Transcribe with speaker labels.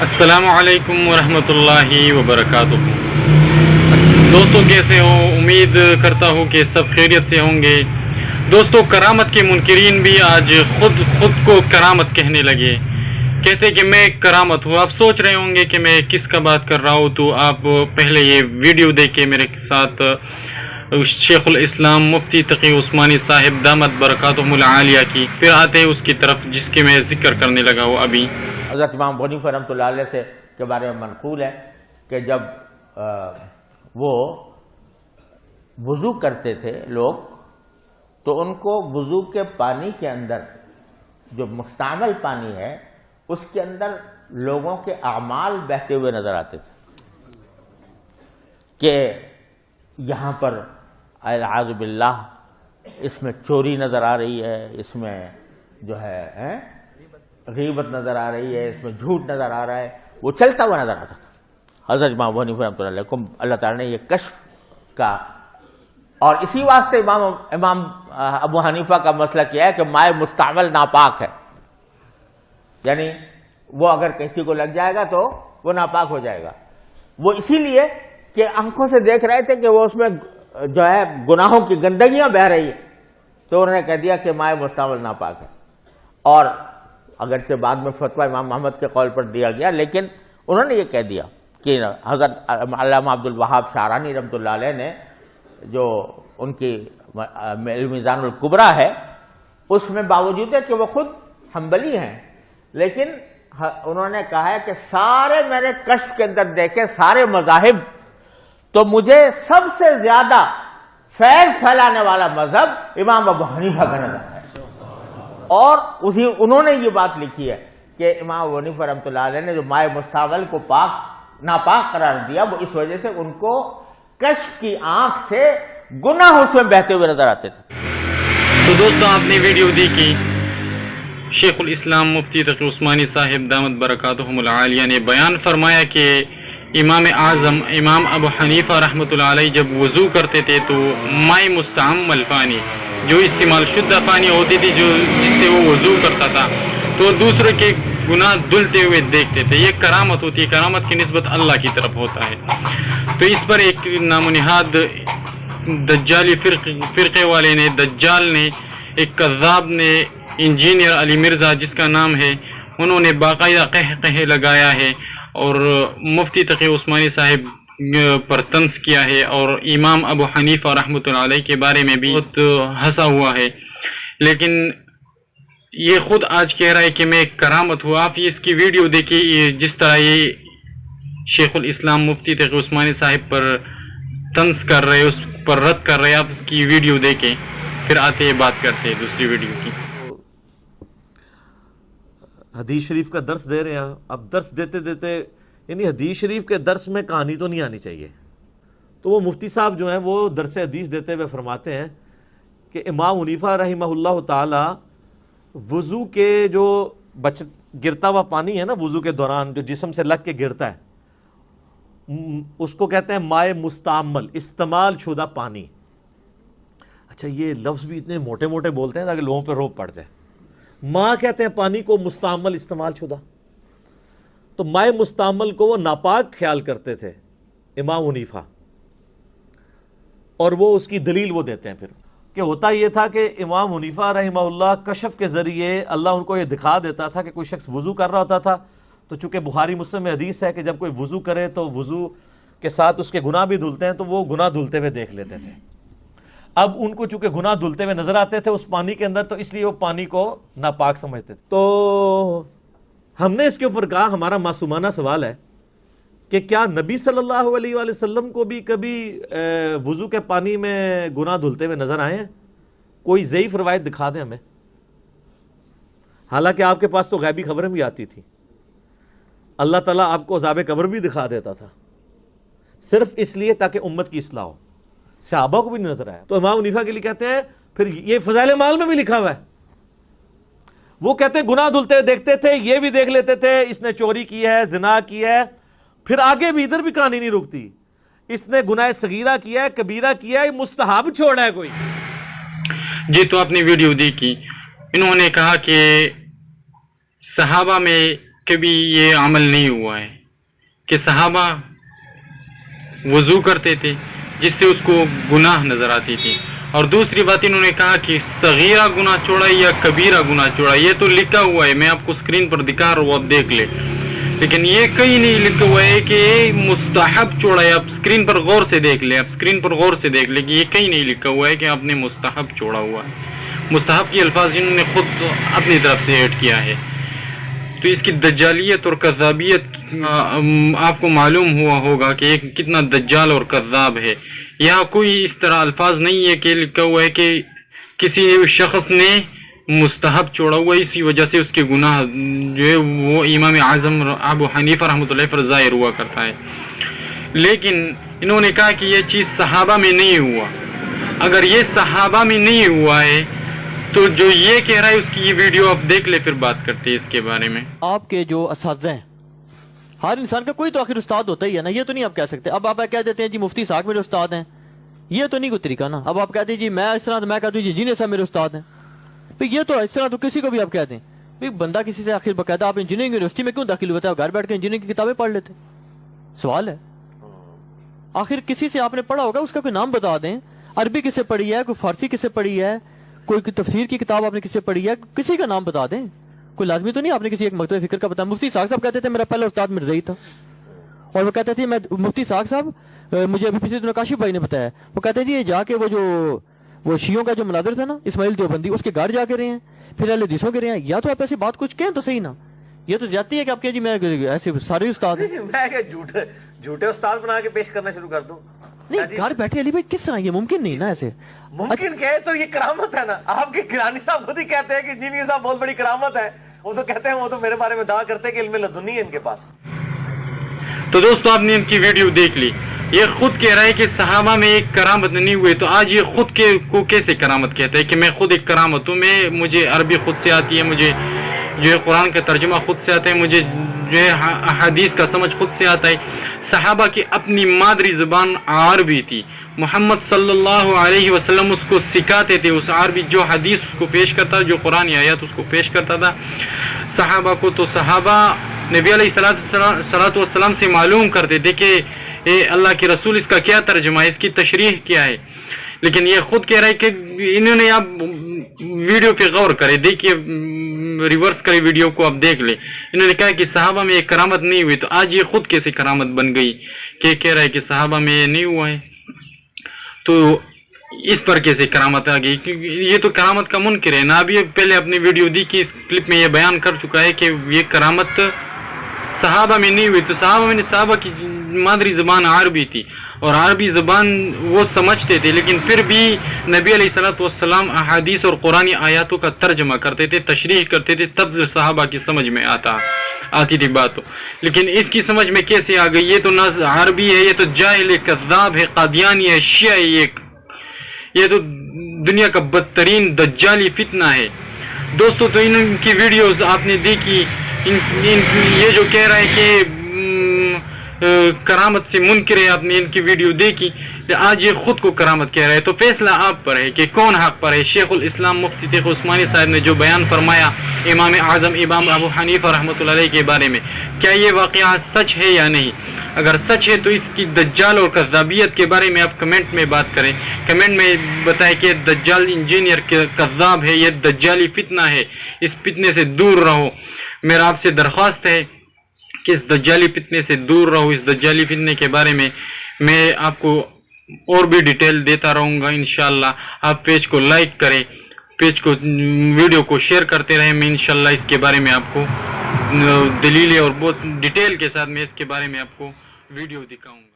Speaker 1: السلام علیکم ورحمۃ اللہ وبرکاتہ۔ دوستو کیسے ہو؟ امید کرتا ہوں کہ سب خیریت سے ہوں گے۔ دوستو کرامت کے منکرین بھی آج خود کو کرامت کہنے لگے، کہتے کہ میں کرامت ہوں۔ آپ سوچ رہے ہوں گے کہ میں کس کا بات کر رہا ہوں، تو آپ پہلے یہ ویڈیو دیکھیں میرے ساتھ شیخ الاسلام مفتی تقی عثمانی صاحب دامت برکاتہم العالیہ کی، پھر آتے ہیں اس کی طرف جس کے میں ذکر کرنے لگا ہوں ابھی۔
Speaker 2: حضرت امام ابو حنیفہ رحمۃ اللہ علیہ کے بارے میں منقول ہے کہ جب وہ وضو کرتے تھے لوگ تو ان کو وضو کے پانی کے اندر جو مستعمل پانی ہے اس کے اندر لوگوں کے اعمال بہتے ہوئے نظر آتے تھے، کہ یہاں پر اعوذ باللہ اس میں چوری نظر آ رہی ہے، اس میں جو ہے غیبت نظر آ رہی ہے، اس میں جھوٹ نظر آ رہا ہے، وہ چلتا ہوا نظر آتا تھا۔ حضرت امام ابو حنیفہ رحمۃ اللہ علیہ کو اللہ تعالیٰ نے یہ کشف کا، اور اسی واسطے امام ابو حنیفہ کا مسئلہ کیا ہے کہ مائع مستعمل ناپاک ہے، یعنی وہ اگر کسی کو لگ جائے گا تو وہ ناپاک ہو جائے گا۔ وہ اسی لیے کہ آنکھوں سے دیکھ رہے تھے کہ وہ اس میں جو ہے گناہوں کی گندگیاں بہہ رہی ہیں، تو انہوں نے کہہ دیا کہ مائع مستعمل ناپاک ہے۔ اور اگرچہ بعد میں فتویٰ امام محمد کے قول پر دیا گیا، لیکن انہوں نے یہ کہہ دیا کہ حضرت علامہ عبد الوہاب شعرانی رحمۃ اللہ علیہ نے جو ان کی میزان الکبریٰ ہے اس میں باوجود ہے کہ وہ خود حنبلی ہیں، لیکن انہوں نے کہا ہے کہ سارے میں نے کشف کے اندر دیکھے سارے مذاہب، تو مجھے سب سے زیادہ فیض پھیلانے والا مذہب امام ابو حنیفہ کا نظر ہے۔ اور انہوں نے یہ بات لکھی ہے کہ امام ابو حنیفہ رحمۃ اللہ علیہ نے جو مائع مستعمل کو ناپاک قرار دیا، وہ اس وجہ سے ان کو کشف کی آنکھ سے گناہ اس میں بہتے ہوئے نظر آتے تھے۔
Speaker 1: تو دوستو آپ نے ویڈیو دیکھی، شیخ الاسلام مفتی تقی عثمانی صاحب دامت برکاتہم العالیہ نے بیان فرمایا کہ امام اعظم امام ابو حنیفہ رحمۃ اللہ علیہ جب وضو کرتے تھے تو مائع مستعمل پانی، جو استعمال شدہ پانی ہوتی تھی جس سے وہ وضو کرتا تھا، تو دوسرے کے گناہ دھلتے ہوئے دیکھتے تھے۔ یہ کرامت ہوتی ہے، کرامت کی نسبت اللہ کی طرف ہوتا ہے۔ تو اس پر ایک نام و نہاد دجالی فرقے والے نے، دجال نے، ایک کذاب نے، انجینئر علی مرزا جس کا نام ہے، انہوں نے باقاعدہ قہقہے لگایا ہے اور مفتی تقی عثمانی صاحب پر طنز کیا ہے، اور امام ابو حنیفہ رحمۃ اللہ علیہ کے بارے میں بھی بہت ہنسا ہوا ہے۔ لیکن یہ خود آج کہہ رہا ہے کہ میں کرامت ہوں۔ آپ اس کی ویڈیو دیکھیے، جس طرح یہ شیخ الاسلام مفتی تقی عثمانی صاحب پر طنز کر رہے، اس پر رد کر رہے۔ آپ اس کی ویڈیو دیکھیں، پھر آتے ہیں بات کرتے ہیں دوسری ویڈیو کی۔
Speaker 3: حدیث شریف کا درس دے رہے ہیں، اب درس دیتے دیتے یعنی حدیث شریف کے درس میں کہانی تو نہیں آنی چاہیے، تو وہ مفتی صاحب جو ہیں وہ درس حدیث دیتے ہوئے فرماتے ہیں کہ امام حنیفہ رحمہ اللہ تعالی وضو کے جو گرتا ہوا پانی ہے نا، وضو کے دوران جو جسم سے لگ کے گرتا ہے، اس کو کہتے ہیں مائع مستعمل، استعمال شدہ پانی۔ اچھا، یہ لفظ بھی اتنے موٹے موٹے بولتے ہیں تاکہ لوگوں پہ روب پڑ جائے۔ ماں کہتے ہیں پانی کو مستعمل، استعمال شدہ، تو مائع مستعمل کو وہ ناپاک خیال کرتے تھے امام حنیفہ، اور وہ اس کی دلیل وہ دیتے ہیں پھر کہ ہوتا یہ تھا کہ امام حنیفہ رحمہ اللہ کشف کے ذریعے اللہ ان کو یہ دکھا دیتا تھا کہ کوئی شخص وضو کر رہا ہوتا تھا، تو چونکہ بخاری مسلم میں حدیث ہے کہ جب کوئی وضو کرے تو وضو کے ساتھ اس کے گناہ بھی دھلتے ہیں، تو وہ گناہ دھلتے ہوئے دیکھ لیتے تھے۔ اب ان کو چونکہ گناہ دھلتے ہوئے نظر آتے تھے اس پانی کے اندر، تو اس لیے وہ پانی کو ناپاک سمجھتے تھے۔ تو ہم نے اس کے اوپر کہا، ہمارا معصومانہ سوال ہے کہ کیا نبی صلی اللہ علیہ وآلہ وسلم کو بھی کبھی وضو کے پانی میں گناہ دھلتے ہوئے نظر آئے ہیں؟ کوئی ضعیف روایت دکھا دیں ہمیں، حالانکہ آپ کے پاس تو غیبی خبریں بھی آتی تھی، اللہ تعالیٰ آپ کو عذاب قبر بھی دکھا دیتا تھا، صرف اس لیے تاکہ امت کی اصلاح ہو۔ صحابہ کو بھی نہیں نظر آیا، تو امام حنیفہ کے لیے کہتے ہیں، پھر یہ فضائل مال میں بھی لکھا ہوا ہے، وہ کہتے ہیں گناہ دھلتے دیکھتے تھے، یہ بھی دیکھ لیتے تھے، اس نے چوری کی ہے، زنا کی ہے، پھر آگے بھی ادھر بھی کہانی نہیں رکتی، اس نے گناہ صغیرہ کیا ہے، کبیرہ کیا ہے، مستحب چھوڑا ہے کوئی۔
Speaker 1: جی، تو آپ نے ویڈیو دیکھی، انہوں نے کہا کہ صحابہ میں कभी ये अमल नहीं हुआ है कि सहाबा वज़ू करते थे जिससे उसको गुनाह नज़र आती थी। और दूसरी बात इन्होंने कहा कि सगीरा गुनाह चौड़ाई या कबीरा गुनाह चौड़ाई, ये तो लिखा हुआ है, मैं आपको स्क्रीन पर दिखा रहा हूँ, आप देख ले, लेकिन ये कहीं नहीं लिखा हुआ है कि मुस्तहब चौड़ाई। आप स्क्रीन पर गौर से देख ले, आप स्क्रीन पर गौर से देख ले कि ये कहीं नहीं लिखा हुआ है कि आपने मुस्तहब चौड़ा हुआ है। मुस्तहब की अल्फाज इन्होंने खुद अपनी तरफ से ऐड किया है। तो इसकी दज्जालियत और कज़ाबियत आपको मालूम हुआ होगा कि एक कितना दज्जाल और कज़ाब है। यहाँ कोई इस तरह अल्फाज नहीं है कि लिखा हुआ है कि किसी शख्स ने मुस्तहब छोड़ा हुआ, इसी वजह से उसके गुनाह जो है वो इमाम आज़म अबू हनीफा रहमतुल्लाह पर ज़ाहिर हुआ करता है। लेकिन इन्होंने कहा कि यह चीज़ सहाबा में नहीं हुआ। अगर ये सहाबा में नहीं हुआ है तो जो ये कह रहा है उसकी ये वीडियो आप देख ले, फिर बात करते हैं इसके बारे में।
Speaker 4: आपके जो असातिज़ा हैं, हर इंसान का कोई तो आखिर उस्ताद होता ही है ना, ये तो नहीं आप कह सकते। अब आप कह देते हैं जी मुफ्ती साहब मेरे उस्ताद हैं, ये तो नहीं कोई तरीका ना। अब आप कहते हैं जी मैं इस तरह, तो मैं कहता हूँ जी जीने साहब मेरे उस्ताद हैं, भाई ये तो इस तरह तो किसी को भी आप कह दें। भाई बंदा किसी से आखिर बकायदा आप इंजीनियरिंग यूनिवर्सिटी में क्यों दाखिल हुआ था, घर बैठ के इंजीनियरिंग की किताबें पढ़ लेते। सवाल है आखिर किसी से आपने पढ़ा होगा, उसका कोई नाम बता दें। अरबी किससे पढ़ी है, कोई फारसी किससे पढ़ी है, कोई तफसीर की किताब आपने किससे पढ़ी है, किसी का नाम बता दें। कोई लाजमी तो नहीं आपने किसी एक मकतब फिक्र का बताया। मुफ्ती साहब कहते थे मेरा पहला उस्ताद मिर्ज़ाई था, और वो कहते थे मैं मुफ्ती साहब मुझे अभी पिछले दिनों काशिफ भाई ने बताया, वो कहते जी ये जाके वो शियों का जो मुनादिर था ना इस्माइल देवबंदी, उसके घर जाके रहे हैं, फिर अहले हदीसों के रहे हैं। या तो आप ऐसी बात कुछ कहें तो सही ना, ये तो ज्यादती है कि आपके जी मैं ऐसे सारे उस्ताद
Speaker 3: मैं क्या झूठे उस्ताद बना के पेश करना शुरू कर दूं?
Speaker 4: नहीं, घर बैठे अली भाई किस तरह, ये मुमकिन नहीं ना ऐसे।
Speaker 3: मुमकिन कहे तो ये करामत है ना। आपके किरानी साहब खुद ही कहते हैं कि जीनी साहब बहुत बड़ी करामत है। वो तो कहते हैं, वो तो मेरे बारे में दावा करते हैं कि इल्म लदुन्नी है इनके पास।
Speaker 1: तो दोस्तों आपने इनकी वीडियो देख ली, ये खुद कह रहा है कि सहाबा में एक करामत नहीं हुई, तो आज ये खुद के को कैसे करामत कहता है कि मैं खुद एक करामत हूँ, मुझे अरबी खुद से आती है, मुझे जो है कुरान का तर्जुमा खुद से आता है, मुझे जो है हदीस का समझ खुद से आता है। सहाबा की अपनी मादरी ज़बान अरबी थी, मोहम्मद सल्लल्लाहु अलैहि वसल्लम उसको सिखाते थे, उस अरबी जो हदीस उसको पेश करता, जो कुरान आयत उसको पेश करता था सहाबा को। तो सहाबा नबी अलैहिस्सलातु वस्सलाम से मालूम करते थे कि अल्लाह के रसूल इसका क्या तर्जुमा है, इसकी तशरीह क्या है। लेकिन ये खुद कह रहा है कि इन्होंने, आप वीडियो पे गौर करें, देखिए रिवर्स करें वीडियो को, आप देख ले। इन्होंने कहा कि सहाबा में एक करामत नहीं हुई, तो आज ये खुद कैसे करामत बन गई कि कह रहा है कि सहाबा में ये नहीं हुआ है, तो इस पर कैसे करामत आ गई? क्योंकि ये तो करामत का मुनकिर है ना। अभी पहले अपनी वीडियो दी कि इस क्लिप में ये बयान कर चुका है कि ये करामत सहाबा में नहीं हुई। तो सहाबा की मादरी ज़बान अरबी थी और अरबी ज़बान वो समझते थे, लेकिन फिर भी नबी अलैहिस्सलातु वस्सलाम अहादीस और कुरानी आयतों का तर्जमा करते थे, तशरीह करते थे, तब सहाबा की समझ में आती थी बात। लेकिन इसकी समझ में कैसे आ गई? ये तो ना अरबी है, ये तो जाहिल है, कज़्ज़ाब है, कादियानी है, शिया है, ये तो दुनिया का बदतरीन दज्जाली फितना है। दोस्तों तो इनकी वीडियोस आपने देखी, ये जो कह रहा है कि करामत से मुनकिर है, आपने इनकी वीडियो देखी, आज ये खुद को करामत कह रहा है। तो फैसला आप पर है कि कौन हक पर है। शेखुल इस्लाम मुफ्ती तक़ी उस्मानी साहब ने जो बयान फरमाया इमाम आज़म इमाम अबू हनीफा रहमतुल्लाह अलैह के बारे में, क्या ये वाक़या सच है या नहीं? अगर सच है तो इसकी दज्जाल और कज़्ज़ाबियत के बारे में आप कमेंट में बात करें, कमेंट में बताएं कि दज्जाल इंजीनियर कज़्ज़ाब है, ये दज्जाली फितना है, इस फितने से दूर रहो। मेरा आपसे दरख्वास्त है कि इस दज्जाली फितने से दूर रहो। इस दज्जाली फितने के बारे में मैं आपको और भी डिटेल देता रहूँगा इंशाअल्लाह। आप पेज को लाइक करें, पेज को वीडियो को शेयर करते रहें। मैं इंशाअल्लाह इसके बारे में आपको दलीलें और बहुत डिटेल के साथ मैं इसके बारे में आपको वीडियो दिखाऊंगा।